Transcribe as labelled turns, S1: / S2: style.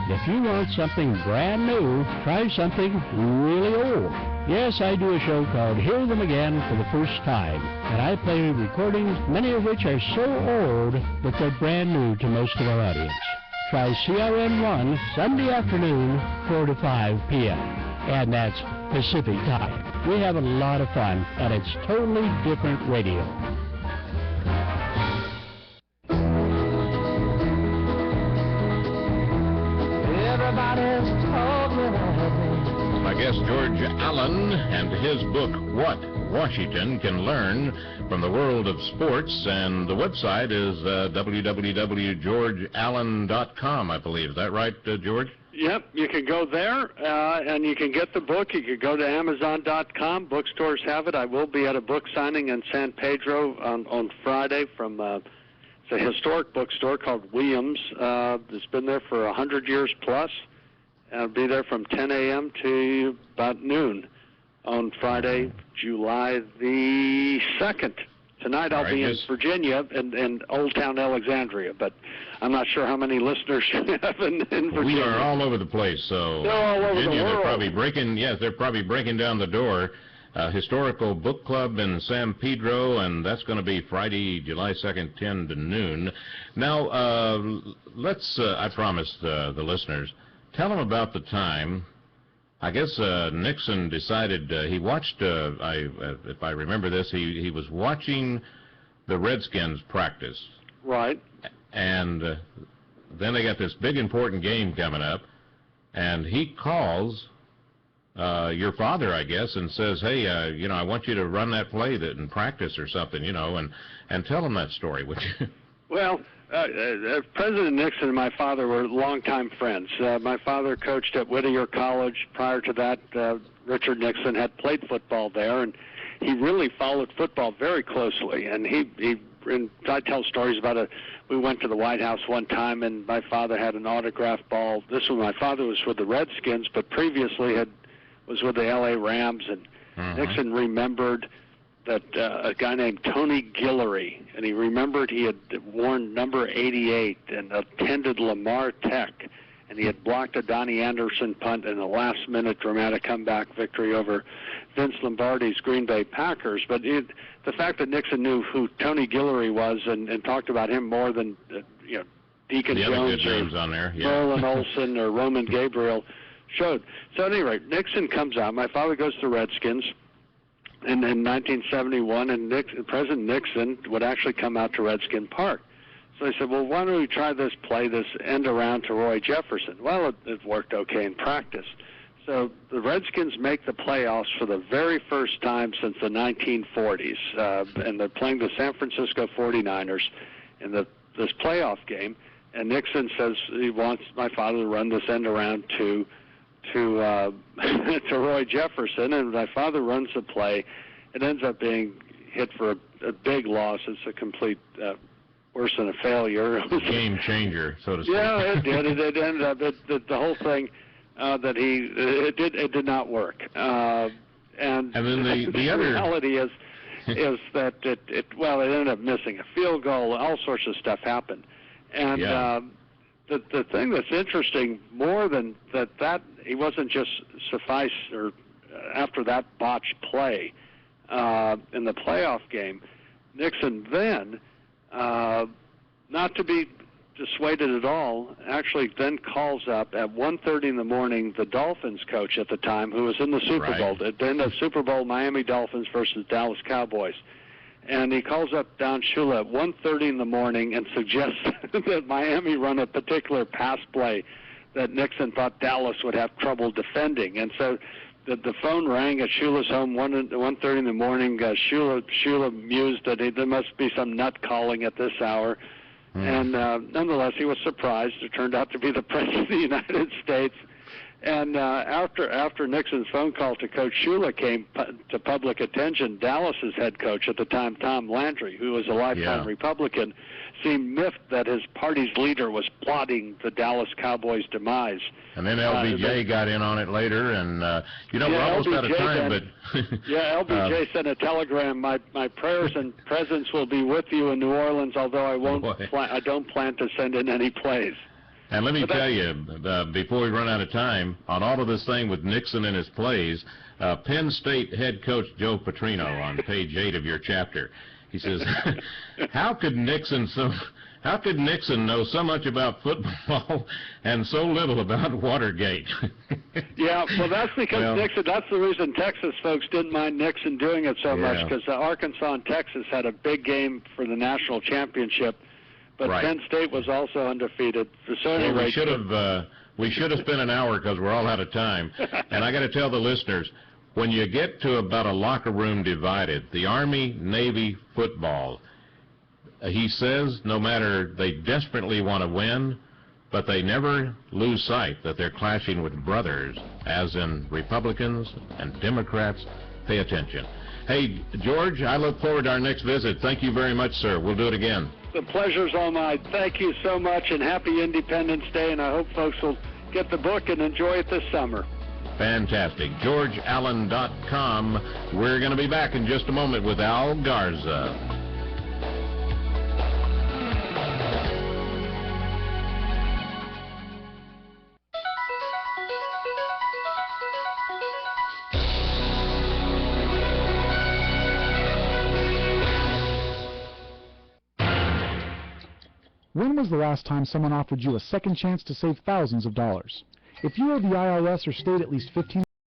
S1: If you want something brand new, try something really old. Yes, I do a show called Hear Them Again for the First Time, and I play recordings, many of which are so old that they're brand new to most of our audience. Try CRN 1 Sunday afternoon, 4 to 5 p.m. And that's Pacific time. We have a lot of fun, and it's totally different radio.
S2: Everybody's talking at me.
S3: My guest, George Allen, and his book, What Washington Can Learn from the World of Sports. And the website is www.georgeallen.com, I believe. Is that right, George?
S4: Yep, you can go there, and you can get the book. You can go to Amazon.com. Bookstores have it. I will be at a book signing in San Pedro on Friday from it's a historic bookstore called Williams. It's been there for 100 years plus. I'll be there from 10 a.m. to about noon on Friday, July the 2nd. Tonight I'll be in Virginia and Old Town Alexandria, but I'm not sure how many listeners you have in Virginia.
S3: We are all over the place, so
S4: they're all over
S3: Virginia,
S4: the world.
S3: They're probably breaking down the door. Historical Book Club in San Pedro, and that's going to be Friday, July 2nd, 10 to noon. Now, let's, I promised the listeners, tell them about the time. I guess Nixon decided he watched, if I remember this, he was watching the Redskins practice.
S4: Right.
S3: And then they got this big important game coming up, and he calls your father, I guess, and says, hey, I want you to run that play in practice or something, and tell him that story, would you?
S4: Well, President Nixon and my father were longtime friends. My father coached at Whittier College. Prior to that, Richard Nixon had played football there, and he really followed football very closely. And I tell stories about we went to the White House one time, and my father had an autographed ball. My father was with the Redskins, but previously was with the L.A. Rams, and Nixon remembered that a guy named Tony Guillory, and he remembered he had worn number 88 and attended Lamar Tech, and he had blocked a Donnie Anderson punt in a last-minute dramatic comeback victory over Vince Lombardi's Green Bay Packers. But the fact that Nixon knew who Tony Guillory was and talked about him more than Deacon Jones or Merlin Olsen or Roman Gabriel showed. So at any rate, Nixon comes out. My father goes to the Redskins in 1971, and President Nixon would actually come out to Redskin Park. So they said, well, why don't we try this end around to Roy Jefferson? Well, it worked okay in practice. So the Redskins make the playoffs for the very first time since the 1940s, and they're playing the San Francisco 49ers in this playoff game, and Nixon says he wants my father to run this end around to Roy Jefferson, and my father runs the play. It ends up being hit for a big loss. It's a complete worse than a failure. It was
S3: game changer, so to speak.
S4: Yeah, it did. It ended up the whole thing it did not work. And
S3: then the other
S4: reality is that it ended up missing a field goal. All sorts of stuff happened, and the thing that's interesting more than that he wasn't just after that botched play in the playoff game. Nixon then, not to be dissuaded at all, actually then calls up at 1:30 in the morning the Dolphins coach at the time, who was in the Super Bowl. Then the Super Bowl, Miami Dolphins versus Dallas Cowboys. And he calls up Don Shula at 1:30 in the morning and suggests that Miami run a particular pass play that Nixon thought Dallas would have trouble defending. And so the phone rang at Shula's home 1:30 in the morning. Shula mused that there must be some nut calling at this hour. And nonetheless, he was surprised. It turned out to be the President of the United States. And after Nixon's phone call to Coach Shula came to public attention, Dallas's head coach at the time, Tom Landry, who was a lifetime Republican, seemed miffed that his party's leader was plotting the Dallas Cowboys' demise.
S3: And then LBJ got in on it later, and we're almost out of time.
S4: LBJ sent a telegram. My prayers and presence will be with you in New Orleans, although I don't plan to send in any plays.
S3: And let me tell you, before we run out of time, on all of this thing with Nixon and his plays, Penn State head coach Joe Petrino on page 8 of your chapter, he says, how could Nixon know so much about football and so little about Watergate?
S4: Yeah, well, that's because Nixon, that's the reason Texas folks didn't mind Nixon doing it so much, because Arkansas and Texas had a big game for the national championship, but Penn State was also undefeated. So anyway,
S3: we should have spent an hour because we're all out of time. And I got to tell the listeners, when you get to about a locker room divided, the Army, Navy, football, he says no matter they desperately want to win, but they never lose sight that they're clashing with brothers, as in Republicans and Democrats. Pay attention. Hey, George, I look forward to our next visit. Thank you very much, sir. We'll do it again.
S4: The pleasure's all mine. Thank you so much, and happy Independence Day, and I hope folks will get the book and enjoy it this summer.
S3: Fantastic. GeorgeAllen.com. We're going to be back in just a moment with Al Garza.
S5: When was the last time someone offered you a second chance to save thousands of dollars? If you owe the IRS or state at least $1,500